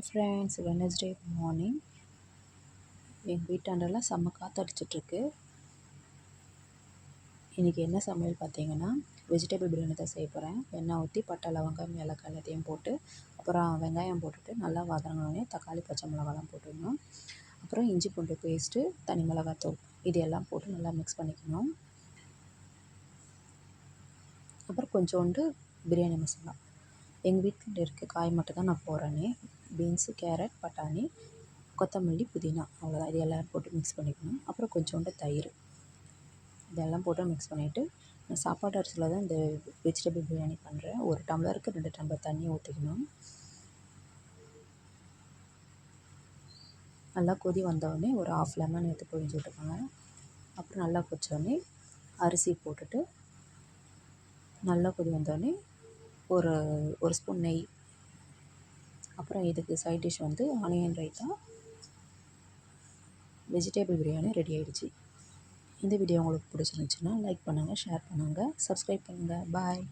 Hi friends, Wednesday morning எங்கள் வீட்டாண்டெல்லாம் செம்ம காற்றடிச்சிட்ருக்கு. இன்றைக்கி என்ன சமையல் பார்த்தீங்கன்னா, வெஜிடபிள் பிரியாணி தான் செய்ய போகிறேன். எண்ணெய் ஊற்றி பட்டை, லவங்கம், ஏலக்காய் எல்லாத்தையும் போட்டு, அப்புறம் வெங்காயம் போட்டுட்டு நல்லா வதங்கினோடனே தக்காளி, பச்சை மிளகாலாம் போட்டுடணும். அப்புறம் இஞ்சி பூண்டு பேஸ்ட்டு, தனி மிளகாத்தூள் இது எல்லாம் போட்டு நல்லா மிக்ஸ் பண்ணிக்கணும். அப்புறம் கொஞ்சோண்டு பிரியாணி மசாலா. எங்கள் வீட்டில் இருக்க காய் மட்டும் தான் நான் போடுறேனே. பீன்ஸு, கேரட், பட்டாணி, கொத்தமல்லி, புதினா அவ்வளோதான். இது எல்லாம் போட்டு மிக்ஸ் பண்ணிக்கணும். அப்புறம் கொஞ்சோண்டு தயிர் இதெல்லாம் போட்டு மிக்ஸ் பண்ணிவிட்டு, நான் சாப்பாட்டு அரிசியில் தான் இந்த வெஜிடபிள் பிரியாணி பண்ணுறேன். 1 டம்ளருக்கு 2 டம்ளர் தண்ணி ஊற்றிக்கணும். நல்லா கொதி வந்தோடனே ஒரு 1/2 லெமன் எடுத்து புழிஞ்சு விட்டுக்கோங்க. அப்புறம் நல்லா கொதிச்சோடனே அரிசி போட்டுட்டு நல்லா கொதி வந்தோடனே ஒரு ஸ்பூன் நெய். அப்புறம் இதுக்கு சைட் டிஷ் வந்து onion raita. Vegetable biryani ready ஆகிடுச்சு. இந்த வீடியோ உங்களுக்கு பிடிச்சிருந்துச்சுன்னா லைக் பண்ணுங்கள், ஷேர் பண்ணுங்கள், சப்ஸ்கிரைப் பண்ணுங்கள். பாய்.